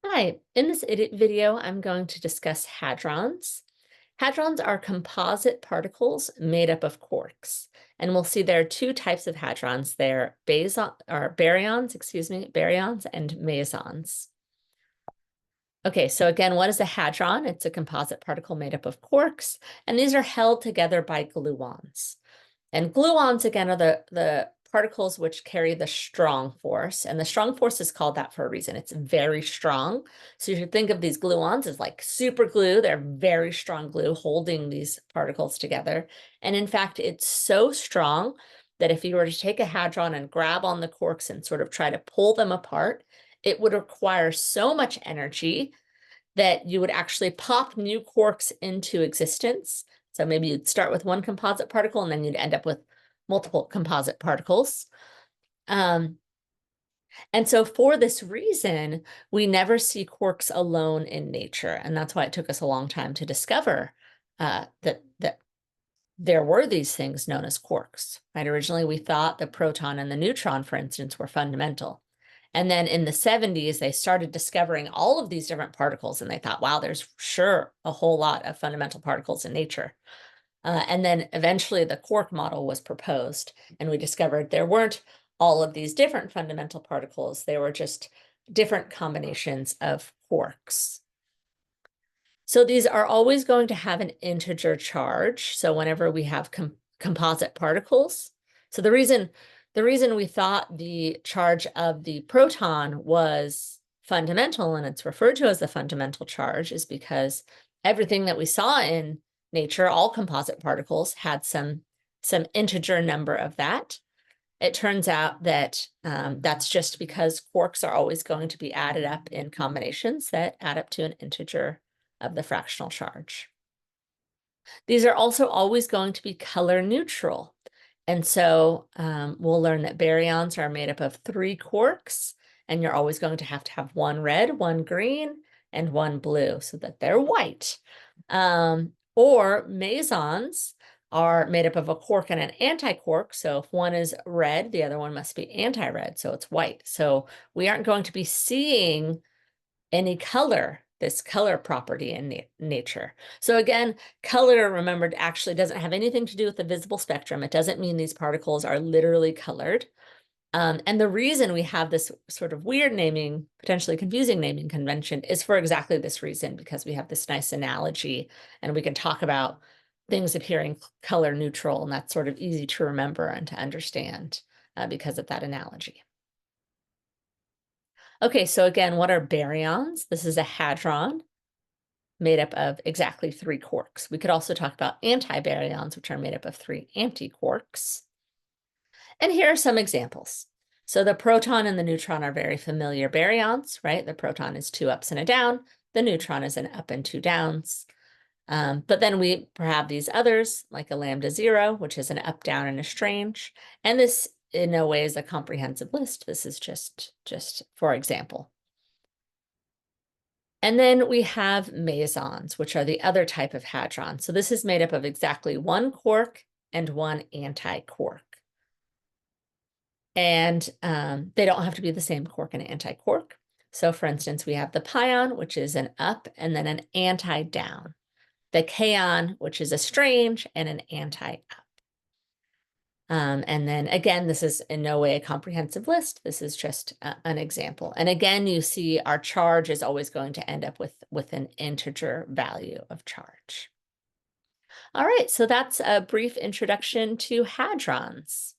Hi, in this video, I'm going to discuss hadrons. Hadrons are composite particles made up of quarks. And we'll see there are two types of hadrons. They're baryons, baryons and mesons. Okay, so again, what is a hadron? It's a composite particle made up of quarks, and these are held together by gluons. And gluons, again, are the particles which carry the strong force. And the strong force is called that for a reason. It's very strong. So you should think of these gluons as like super glue. They're very strong glue holding these particles together. And in fact, it's so strong that if you were to take a hadron and grab on the quarks and sort of try to pull them apart, it would require so much energy that you would actually pop new quarks into existence. So maybe you'd start with one composite particle and then you'd end up with multiple composite particles. And so for this reason, we never see quarks alone in nature. And that's why it took us a long time to discover that there were these things known as quarks, right? Originally, we thought the proton and the neutron, for instance, were fundamental. And then in the 70s, they started discovering all of these different particles, and they thought, wow, there's sure a whole lot of fundamental particles in nature. And then eventually the quark model was proposed, and we discovered there weren't all of these different fundamental particles. They were just different combinations of quarks. So these are always going to have an integer charge. So whenever we have composite particles, so the reason we thought the charge of the proton was fundamental, and it's referred to as the fundamental charge, is because everything that we saw in nature, all composite particles, had some integer number of that. It turns out that that's just because quarks are always going to be added up in combinations that add up to an integer of the fractional charge. These are also always going to be color neutral. And so we'll learn that baryons are made up of 3 quarks, and you're always going to have one red, one green, and one blue so that they're white. Or mesons are made up of a quark and an antiquark. So if one is red, the other one must be anti-red, so it's white. So we aren't going to be seeing any color, this color property in nature. So again, color, remembered, actually doesn't have anything to do with the visible spectrum. It doesn't mean these particles are literally colored. And the reason we have this sort of weird naming, potentially confusing naming convention is for exactly this reason, because we have this nice analogy and we can talk about things appearing color neutral, and that's sort of easy to remember and to understand because of that analogy. Okay, so again, what are baryons? This is a hadron made up of exactly 3 quarks. We could also talk about antibaryons, which are made up of 3 antiquarks. And here are some examples. So the proton and the neutron are very familiar baryons, right? The proton is 2 ups and a down. The neutron is an up and 2 downs. But then we have these others, like a lambda 0, which is an up, down, and a strange. And this in no way is a comprehensive list. This is just for example. And then we have mesons, which are the other type of hadron. So this is made up of exactly 1 quark and 1 antiquark. And they don't have to be the same quark and antiquark. So for instance, we have the pion, which is an up, and then an anti-down. The kaon, which is a strange, and an anti-up. And then again, this is in no way a comprehensive list. This is just an example. And again, you see our charge is always going to end up with an integer value of charge. All right, so that's a brief introduction to hadrons.